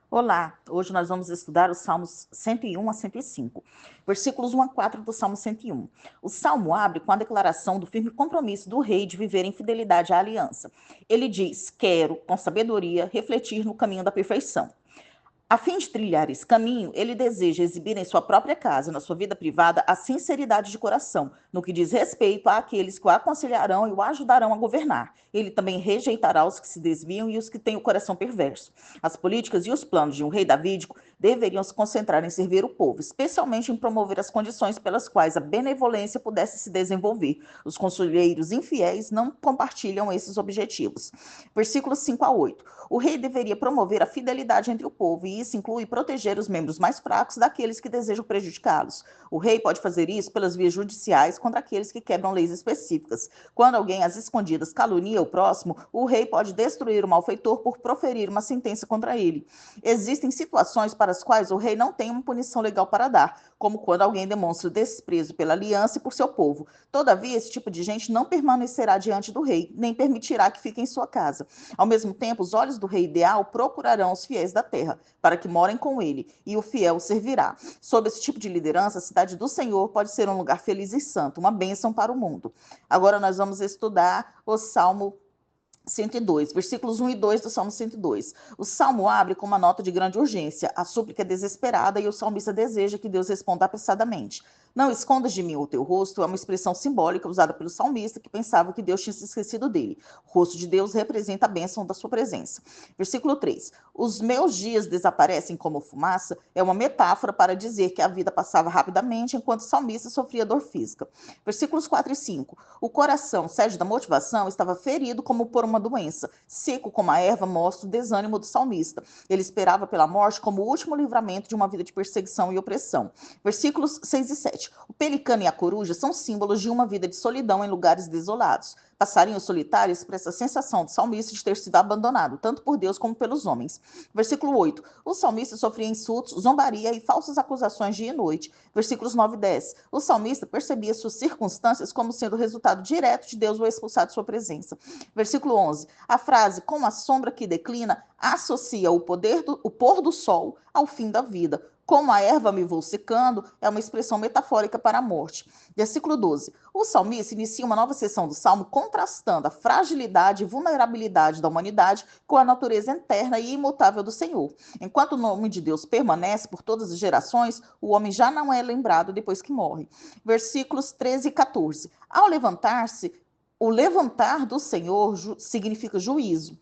Olá, hoje nós vamos estudar os Salmos 101 a 105, versículos 1 a 4 do Salmo 101. O Salmo abre com a declaração do firme compromisso do rei de viver em fidelidade à aliança. Ele diz: quero, com sabedoria, refletir no caminho da perfeição. A fim de trilhar esse caminho, ele deseja exibir em sua própria casa, na sua vida privada, a sinceridade de coração, no que diz respeito àqueles que o aconselharão e o ajudarão a governar. Ele também rejeitará os que se desviam e os que têm o coração perverso. As políticas e os planos de um rei davídico deveriam se concentrar em servir o povo, especialmente em promover as condições pelas quais a benevolência pudesse se desenvolver. Os conselheiros infiéis não compartilham esses objetivos. Versículos 5 a 8. O rei deveria promover a fidelidade entre o povo, e isso inclui proteger os membros mais fracos daqueles que desejam prejudicá-los. O rei pode fazer isso pelas vias judiciais contra aqueles que quebram leis específicas. Quando alguém às escondidas calunia o próximo, o rei pode destruir o malfeitor por proferir uma sentença contra ele. Existem situações para as quais o rei não tem uma punição legal para dar, como quando alguém demonstra desprezo pela aliança e por seu povo. Todavia, esse tipo de gente não permanecerá diante do rei, nem permitirá que fique em sua casa. Ao mesmo tempo, os olhos do rei ideal procurarão os fiéis da terra, para que morem com ele, e o fiel o servirá. Sob esse tipo de liderança, a cidade do Senhor pode ser um lugar feliz e santo, uma bênção para o mundo. Agora nós vamos estudar o Salmo 102, versículos 1 e 2 do Salmo 102. O Salmo abre com uma nota de grande urgência. A súplica é desesperada e o salmista deseja que Deus responda apressadamente. Não escondas de mim o teu rosto é uma expressão simbólica usada pelo salmista que pensava que Deus tinha se esquecido dele. O rosto de Deus representa a bênção da sua presença. Versículo 3. Os meus dias desaparecem como fumaça é uma metáfora para dizer que a vida passava rapidamente enquanto o salmista sofria dor física. Versículos 4 e 5. O coração, sede da motivação, estava ferido como por uma doença. Seco como a erva mostra o desânimo do salmista. Ele esperava pela morte como o último livramento de uma vida de perseguição e opressão. Versículos 6 e 7. O pelicano e a coruja são símbolos de uma vida de solidão em lugares desolados. Passarinhos solitários expressa a sensação do salmista de ter sido abandonado, tanto por Deus como pelos homens. Versículo 8. O salmista sofria insultos, zombaria e falsas acusações dia e noite. Versículos 9 e 10. O salmista percebia suas circunstâncias como sendo resultado direto de Deus o expulsar de sua presença. Versículo 11. A frase, como a sombra que declina, associa o pôr do sol ao fim da vida. Como a erva me vou secando, é uma expressão metafórica para a morte. Versículo 12. O salmista inicia uma nova seção do Salmo contrastando a fragilidade e vulnerabilidade da humanidade com a natureza eterna e imutável do Senhor. Enquanto o nome de Deus permanece por todas as gerações, o homem já não é lembrado depois que morre. Versículos 13 e 14. Ao levantar-se, o levantar do Senhor significa juízo.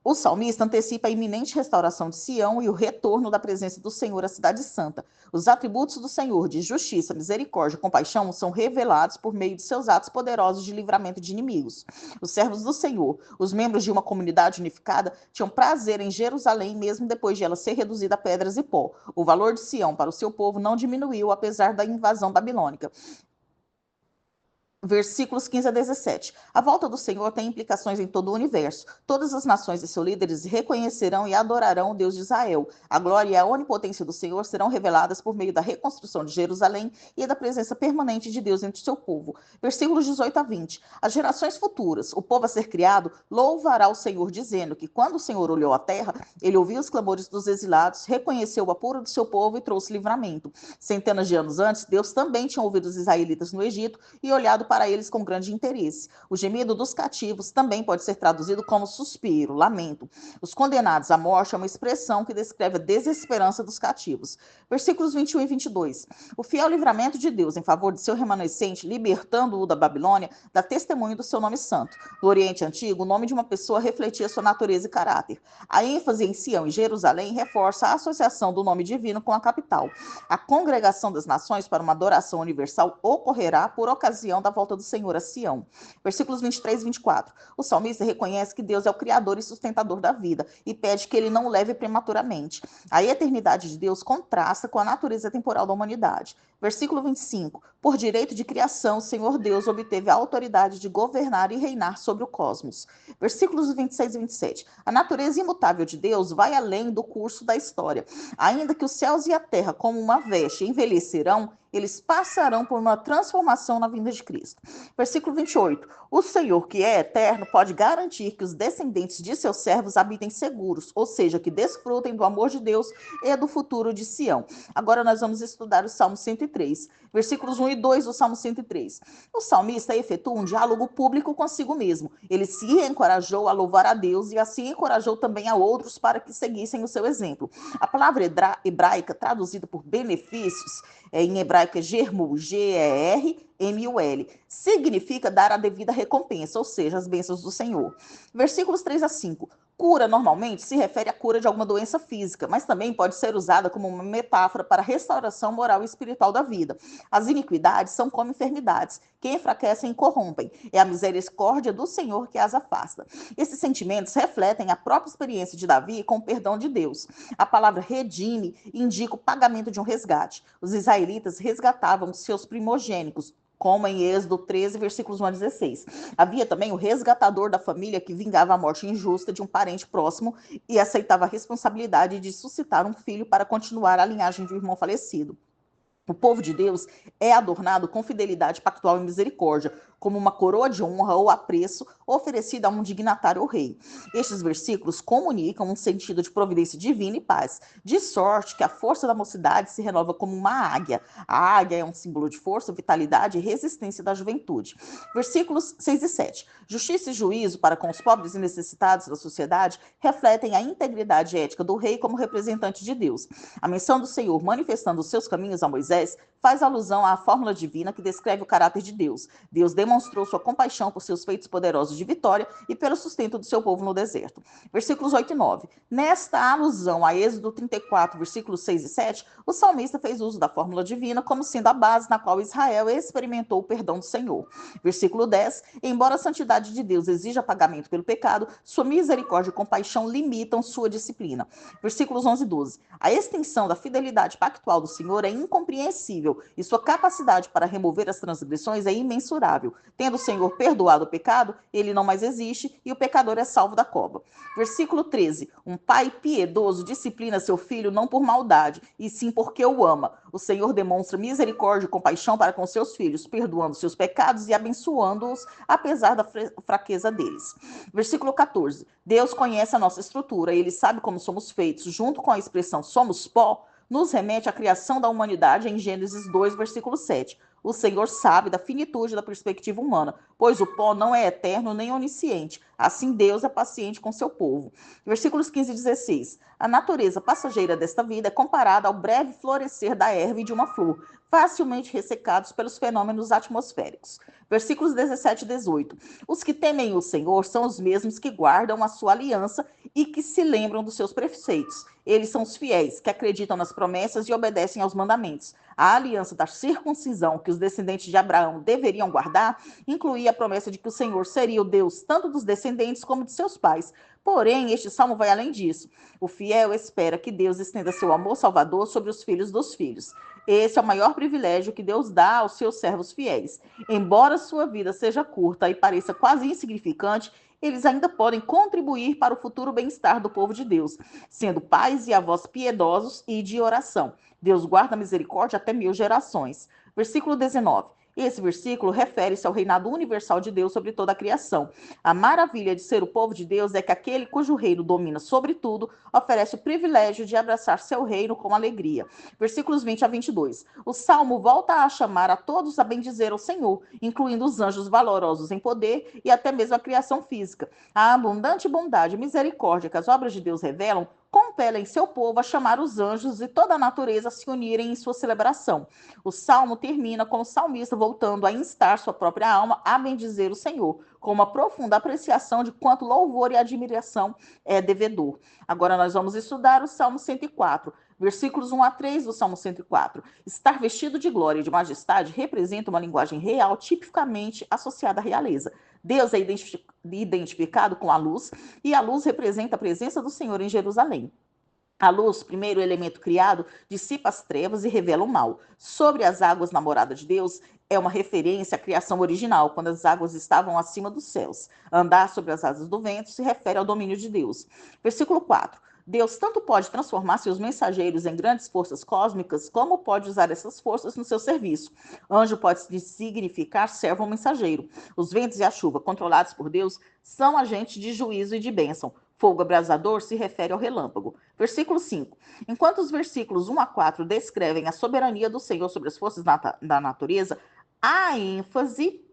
O salmista antecipa a iminente restauração de Sião e o retorno da presença do Senhor à cidade santa. Os atributos do Senhor de justiça, misericórdia e compaixão são revelados por meio de seus atos poderosos de livramento de inimigos. Os servos do Senhor, os membros de uma comunidade unificada, tinham prazer em Jerusalém mesmo depois de ela ser reduzida a pedras e pó. O valor de Sião para o seu povo não diminuiu apesar da invasão babilônica. Versículos 15 a 17. A volta do Senhor tem implicações em todo o universo. Todas as nações e seus líderes reconhecerão e adorarão o Deus de Israel. A glória e a onipotência do Senhor serão reveladas por meio da reconstrução de Jerusalém e da presença permanente de Deus entre o seu povo. Versículos 18 a 20. As gerações futuras, o povo a ser criado, louvará o Senhor, dizendo que quando o Senhor olhou a terra, ele ouviu os clamores dos exilados, reconheceu o apuro do seu povo e trouxe livramento. Centenas de anos antes, Deus também tinha ouvido os israelitas no Egito e olhado para eles com grande interesse. O gemido dos cativos também pode ser traduzido como suspiro, lamento. Os condenados à morte é uma expressão que descreve a desesperança dos cativos. Versículos 21 e 22. O fiel livramento de Deus em favor de seu remanescente, libertando-o da Babilônia, dá testemunho do seu nome santo. No Oriente Antigo, o nome de uma pessoa refletia sua natureza e caráter. A ênfase em Sião e Jerusalém reforça a associação do nome divino com a capital. A congregação das nações para uma adoração universal ocorrerá por ocasião da volta do Senhor a Sião. Versículos 23 e 24. O salmista reconhece que Deus é o criador e sustentador da vida e pede que ele não o leve prematuramente. A eternidade de Deus contrasta com a natureza temporal da humanidade. Versículo 25. Por direito de criação, o Senhor Deus obteve a autoridade de governar e reinar sobre o cosmos. Versículos 26 e 27. A natureza imutável de Deus vai além do curso da história. Ainda que os céus e a terra, como uma veste, envelhecerão, eles passarão por uma transformação na vinda de Cristo. Versículo 28. O Senhor, que é eterno, pode garantir que os descendentes de seus servos habitem seguros, ou seja, que desfrutem do amor de Deus e do futuro de Sião. Agora nós vamos estudar o Salmo 103, versículos 1 e 2 do Salmo 103. O salmista efetua um diálogo público consigo mesmo. Ele se encorajou a louvar a Deus e assim encorajou também a outros para que seguissem o seu exemplo. A palavra hebraica, traduzida por benefícios, em hebraico é germul, Germul, significa dar a devida recompensa, ou seja, as bênçãos do Senhor. Versículos 3 a 5. Cura normalmente se refere à cura de alguma doença física, mas também pode ser usada como uma metáfora para a restauração moral e espiritual da vida. As iniquidades são como enfermidades, que enfraquecem e corrompem. É a misericórdia do Senhor que as afasta. Esses sentimentos refletem a própria experiência de Davi com o perdão de Deus. A palavra redime indica o pagamento de um resgate. Os israelitas resgatavam seus primogênitos, como em Êxodo 13, versículos 1 a 16. Havia também o resgatador da família que vingava a morte injusta de um parente próximo e aceitava a responsabilidade de suscitar um filho para continuar a linhagem de um irmão falecido. O povo de Deus é adornado com fidelidade pactual e misericórdia, como uma coroa de honra ou apreço oferecida a um dignatário ou rei. Estes versículos comunicam um sentido de providência divina e paz, de sorte que a força da mocidade se renova como uma águia. A águia é um símbolo de força, vitalidade e resistência da juventude. Versículos 6 e 7. Justiça e juízo para com os pobres e necessitados da sociedade refletem a integridade ética do rei como representante de Deus. A menção do Senhor manifestando os seus caminhos a Moisés faz alusão à fórmula divina que descreve o caráter de Deus. Deus demonstrou sua compaixão por seus feitos poderosos de vitória e pelo sustento do seu povo no deserto. Versículos 8 e 9. Nesta alusão a Êxodo 34, versículos 6 e 7, o salmista fez uso da fórmula divina como sendo a base na qual Israel experimentou o perdão do Senhor. Versículo 10. Embora a santidade de Deus exija pagamento pelo pecado, sua misericórdia e compaixão limitam sua disciplina. Versículos 11 e 12. A extensão da fidelidade pactual do Senhor é incompreensível e sua capacidade para remover as transgressões é imensurável. Tendo o Senhor perdoado o pecado, ele não mais existe e o pecador é salvo da cova. Versículo 13. Um pai piedoso disciplina seu filho não por maldade, e sim porque o ama. O Senhor demonstra misericórdia e compaixão para com seus filhos, perdoando seus pecados e abençoando-os, apesar da fraqueza deles. Versículo 14. Deus conhece a nossa estrutura, ele sabe como somos feitos. Junto com a expressão somos pó, nos remete à criação da humanidade em Gênesis 2, versículo 7. O Senhor sabe da finitude da perspectiva humana, pois o pó não é eterno nem onisciente. Assim Deus é paciente com seu povo. Versículos 15 e 16. A natureza passageira desta vida é comparada ao breve florescer da erva e de uma flor, facilmente ressecados pelos fenômenos atmosféricos. Versículos 17 e 18. Os que temem o Senhor são os mesmos que guardam a sua aliança e que se lembram dos seus preceitos. Eles são os fiéis, que acreditam nas promessas e obedecem aos mandamentos. A aliança da circuncisão que os descendentes de Abraão deveriam guardar incluía a promessa de que o Senhor seria o Deus tanto dos descendentes como de seus pais. Porém, este salmo vai além disso. O fiel espera que Deus estenda seu amor salvador sobre os filhos dos filhos. Esse é o maior privilégio que Deus dá aos seus servos fiéis. Embora sua vida seja curta e pareça quase insignificante, eles ainda podem contribuir para o futuro bem-estar do povo de Deus, sendo pais e avós piedosos e de oração. Deus guarda a misericórdia até 1000 gerações. Versículo 19. Esse versículo refere-se ao reinado universal de Deus sobre toda a criação. A maravilha de ser o povo de Deus é que aquele cujo reino domina sobre tudo oferece o privilégio de abraçar seu reino com alegria. Versículos 20 a 22. O Salmo volta a chamar a todos a bendizer ao Senhor, incluindo os anjos valorosos em poder e até mesmo a criação física. A abundante bondade e misericórdia que as obras de Deus revelam compelem seu povo a chamar os anjos e toda a natureza a se unirem em sua celebração. O salmo termina com o salmista voltando a instar sua própria alma a bendizer o Senhor, com uma profunda apreciação de quanto louvor e admiração é devedor. Agora nós vamos estudar o Salmo 104, versículos 1 a 3 do Salmo 104. Estar vestido de glória e de majestade representa uma linguagem real tipicamente associada à realeza. Deus é identificado com a luz, e a luz representa a presença do Senhor em Jerusalém. A luz, primeiro elemento criado, dissipa as trevas e revela o mal. Sobre as águas na morada de Deus é uma referência à criação original, quando as águas estavam acima dos céus. Andar sobre as asas do vento se refere ao domínio de Deus. Versículo 4. Deus tanto pode transformar seus mensageiros em grandes forças cósmicas, como pode usar essas forças no seu serviço. Anjo pode significar servo ou mensageiro. Os ventos e a chuva, controlados por Deus, são agentes de juízo e de bênção. Fogo abrasador se refere ao relâmpago. Versículo 5. Enquanto os versículos 1 a 4 descrevem a soberania do Senhor sobre as forças da natureza, a ênfase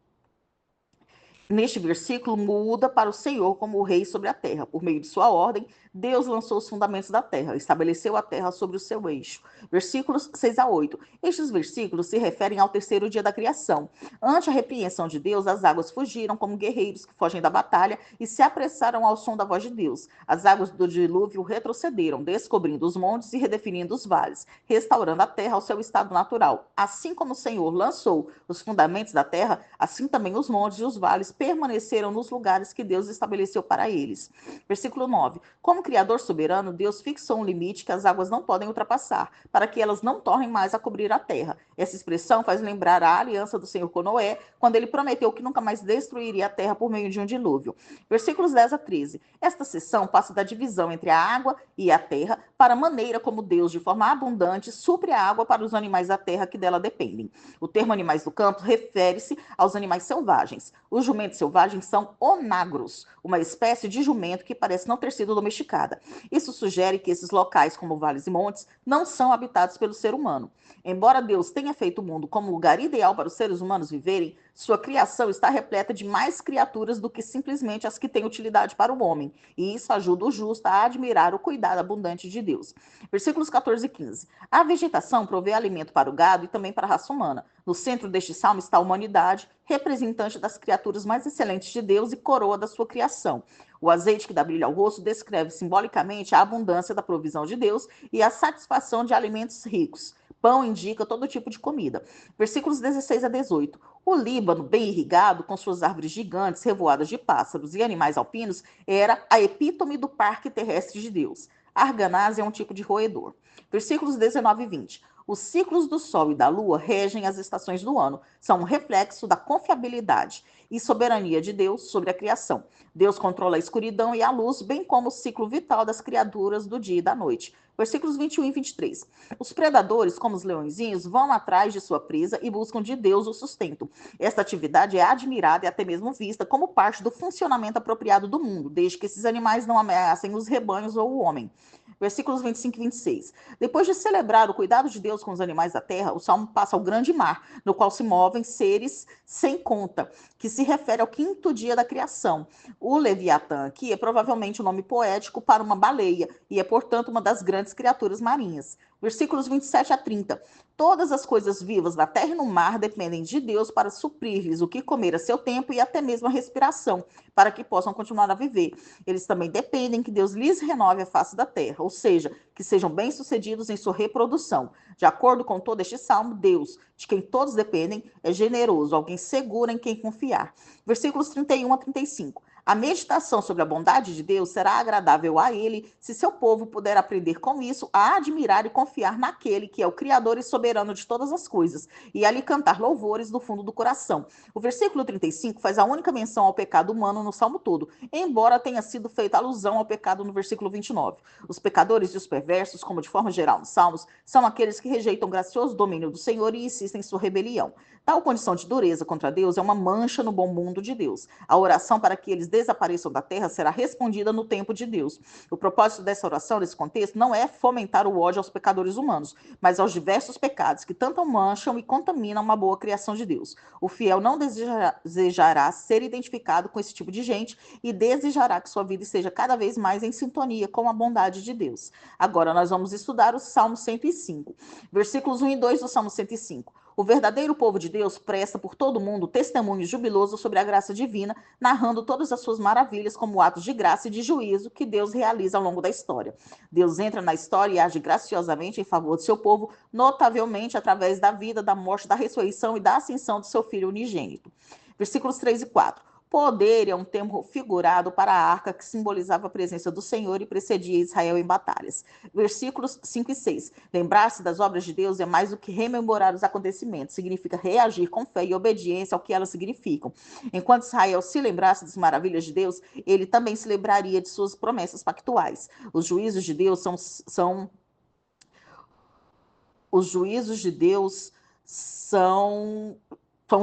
neste versículo muda para o Senhor como o rei sobre a terra. Por meio de sua ordem, Deus lançou os fundamentos da terra, estabeleceu a terra sobre o seu eixo. Versículos 6 a 8. Estes versículos se referem ao terceiro dia da criação. Ante a repreensão de Deus, as águas fugiram como guerreiros que fogem da batalha e se apressaram ao som da voz de Deus. As águas do dilúvio retrocederam, descobrindo os montes e redefinindo os vales, restaurando a terra ao seu estado natural. Assim como o Senhor lançou os fundamentos da terra, assim também os montes e os vales permaneceram nos lugares que Deus estabeleceu para eles. Versículo 9. Como Criador soberano, Deus fixou um limite que as águas não podem ultrapassar, para que elas não tornem mais a cobrir a terra. Essa expressão faz lembrar a aliança do Senhor com Noé, quando ele prometeu que nunca mais destruiria a terra por meio de um dilúvio. Versículos 10 a 13. Esta seção passa da divisão entre a água e a terra para a maneira como Deus, de forma abundante, supre a água para os animais da terra que dela dependem. O termo animais do campo refere-se aos animais selvagens. Os jumentos selvagens são onagros, uma espécie de jumento que parece não ter sido domesticada. Isso sugere que esses locais, como vales e montes, não são habitados pelo ser humano. Embora Deus tenha feito o mundo como lugar ideal para os seres humanos viverem, sua criação está repleta de mais criaturas do que simplesmente as que têm utilidade para o homem, e isso ajuda o justo a admirar o cuidado abundante de Deus. Versículos 14 e 15. A vegetação provê alimento para o gado e também para a raça humana. No centro deste salmo está a humanidade, representante das criaturas mais excelentes de Deus e coroa da sua criação. O azeite que dá brilho ao rosto descreve simbolicamente a abundância da provisão de Deus e a satisfação de alimentos ricos. Pão indica todo tipo de comida. Versículos 16 a 18. O Líbano, bem irrigado, com suas árvores gigantes, revoadas de pássaros e animais alpinos, era a epítome do parque terrestre de Deus. Arganaz é um tipo de roedor. Versículos 19 e 20. Os ciclos do Sol e da Lua regem as estações do ano, são um reflexo da confiabilidade e soberania de Deus sobre a criação. Deus controla a escuridão e a luz, bem como o ciclo vital das criaturas do dia e da noite. Versículos 21 e 23. Os predadores, como os leõezinhos, vão atrás de sua presa e buscam de Deus o sustento. Esta atividade é admirada e até mesmo vista como parte do funcionamento apropriado do mundo, desde que esses animais não ameacem os rebanhos ou o homem. Versículos 25 e 26. Depois de celebrar o cuidado de Deus com os animais da terra, o salmo passa ao grande mar, no qual se movem seres sem conta, que se refere ao quinto dia da criação. O Leviatã aqui é provavelmente o nome poético para uma baleia e é, portanto, uma das grandes criaturas marinhas. Versículos 27 a 30. Todas as coisas vivas da terra e no mar dependem de Deus para suprir-lhes o que comer a seu tempo e até mesmo a respiração, para que possam continuar a viver. Eles também dependem que Deus lhes renove a face da terra, ou seja, que sejam bem-sucedidos em sua reprodução. De acordo com todo este salmo, Deus, de quem todos dependem, é generoso, alguém seguro em quem confiar. Versículos 31 a 35. A meditação sobre a bondade de Deus será agradável a ele se seu povo puder aprender com isso a admirar e confiar naquele que é o Criador e soberano de todas as coisas, e a lhe cantar louvores do fundo do coração. O versículo 35 faz a única menção ao pecado humano no salmo todo, embora tenha sido feita alusão ao pecado no versículo 29. Os pecadores e os perversos, como de forma geral nos salmos, são aqueles que rejeitam o gracioso domínio do Senhor e insistem em sua rebelião. Tal condição de dureza contra Deus é uma mancha no bom mundo de Deus. A oração para que eles desapareçam da terra será respondida no tempo de Deus. O propósito dessa oração, nesse contexto, não é fomentar o ódio aos pecadores humanos, mas aos diversos pecados que tanto mancham e contaminam uma boa criação de Deus. O fiel não desejará ser identificado com esse tipo de gente e desejará que sua vida esteja cada vez mais em sintonia com a bondade de Deus. Agora nós vamos estudar o Salmo 105, versículos 1 e 2 do Salmo 105. O verdadeiro povo de Deus presta por todo mundo testemunho jubiloso sobre a graça divina, narrando todas as suas maravilhas como atos de graça e de juízo que Deus realiza ao longo da história. Deus entra na história e age graciosamente em favor do seu povo, notavelmente através da vida, da morte, da ressurreição e da ascensão do seu Filho unigênito. Versículos 3 e 4. Poder é um termo figurado para a arca que simbolizava a presença do Senhor e precedia Israel em batalhas. Versículos 5 e 6. Lembrar-se das obras de Deus é mais do que rememorar os acontecimentos, significa reagir com fé e obediência ao que elas significam. Enquanto Israel se lembrasse das maravilhas de Deus, ele também se lembraria de suas promessas pactuais. Os juízos de Deus são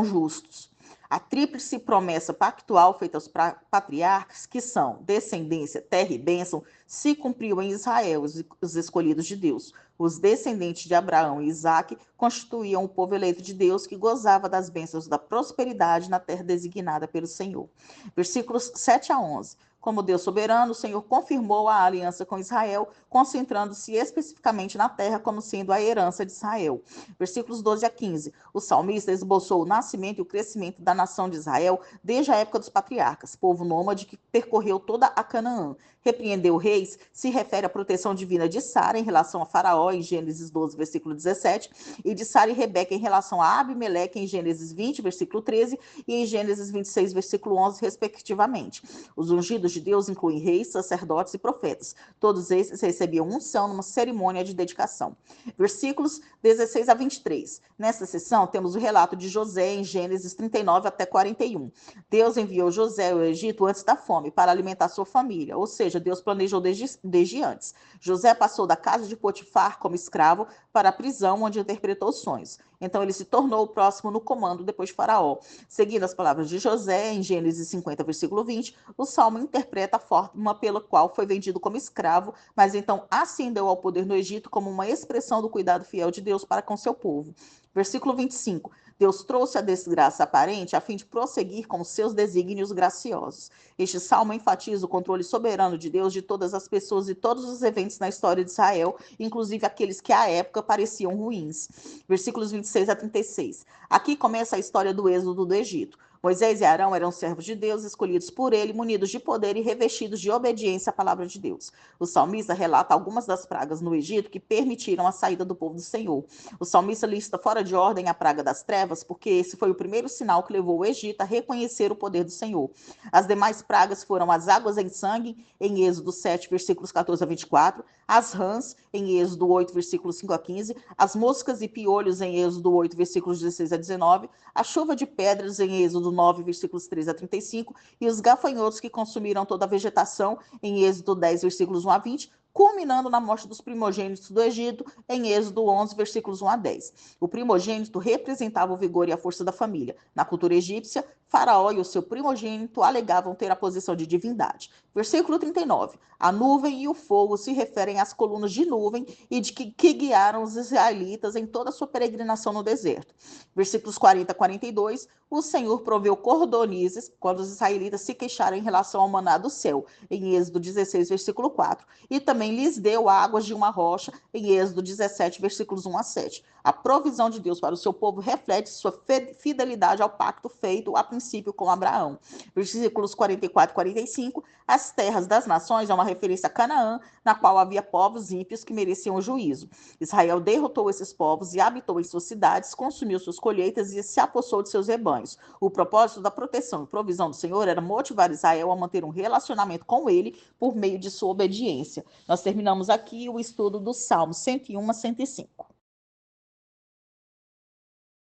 justos. A tríplice promessa pactual feita aos patriarcas, que são descendência, terra e bênção, se cumpriu em Israel, os escolhidos de Deus. Os descendentes de Abraão e Isaque constituíam o povo eleito de Deus que gozava das bênçãos da prosperidade na terra designada pelo Senhor. Versículos 7 a 11. Como Deus soberano, o Senhor confirmou a aliança com Israel, concentrando-se especificamente na terra como sendo a herança de Israel. Versículos 12 a 15. O salmista esboçou o nascimento e o crescimento da nação de Israel desde a época dos patriarcas, povo nômade que percorreu toda a Canaã. Repreendeu reis se refere à proteção divina de Sara em relação a Faraó, em Gênesis 12, versículo 17, e de Sara e Rebeca em relação a Abimeleque, em Gênesis 20, versículo 13, e em Gênesis 26, versículo 11, respectivamente. Os ungidos de Deus incluem reis, sacerdotes e profetas. Todos esses recebiam unção numa cerimônia de dedicação. Versículos 16 a 23. Nesta sessão, temos o relato de José em Gênesis 39 até 41. Deus enviou José ao Egito antes da fome para alimentar sua família, ou seja, Deus planejou desde antes. José passou da casa de Potifar como escravo para a prisão, onde interpretou sonhos. Então ele se tornou o próximo no comando depois de Faraó. Seguindo as palavras de José, em Gênesis 50, versículo 20, o Salmo interpreta a forma pela qual foi vendido como escravo, mas então ascendeu ao poder no Egito como uma expressão do cuidado fiel de Deus para com seu povo. Versículo 25. Deus trouxe a desgraça aparente a fim de prosseguir com seus desígnios graciosos. Este salmo enfatiza o controle soberano de Deus de todas as pessoas e todos os eventos na história de Israel, inclusive aqueles que à época pareciam ruins. Versículos 26 a 36. Aqui começa a história do êxodo do Egito. Moisés e Arão eram servos de Deus, escolhidos por ele, munidos de poder e revestidos de obediência à palavra de Deus. O salmista relata algumas das pragas no Egito que permitiram a saída do povo do Senhor. O salmista lista fora de ordem a praga das trevas, porque esse foi o primeiro sinal que levou o Egito a reconhecer o poder do Senhor. As demais pragas foram as águas em sangue, em Êxodo 7, versículos 14 a 24, as rãs, em Êxodo 8, versículos 5 a 15, as moscas e piolhos, em Êxodo 8, versículos 16 a 19, a chuva de pedras, em Êxodo 9, versículos 3 a 35, e os gafanhotos que consumiram toda a vegetação, em Êxodo 10, versículos 1 a 20, culminando na morte dos primogênitos do Egito, em Êxodo 11, versículos 1 a 10. O primogênito representava o vigor e a força da família. Na cultura egípcia, Faraó e o seu primogênito alegavam ter a posição de divindade. Versículo 39. A nuvem e o fogo se referem às colunas de nuvem e de que guiaram os israelitas em toda a sua peregrinação no deserto. Versículos 40 a 42. O Senhor proveu cordonizes quando os israelitas se queixaram em relação ao maná do céu, em Êxodo 16, versículo 4. E também lhes deu águas de uma rocha, em Êxodo 17, versículos 1 a 7. A provisão de Deus para o seu povo reflete sua fidelidade ao pacto feito a princípio com Abraão. Versículos 44 e 45. As terras das nações é uma referência a Canaã, na qual havia povos ímpios que mereciam o juízo. Israel derrotou esses povos e habitou em suas cidades, consumiu suas colheitas e se apossou de seus rebanhos. O propósito da proteção e provisão do Senhor era motivar Israel a manter um relacionamento com ele por meio de sua obediência. Nós terminamos aqui o estudo do Salmo 101 a 105.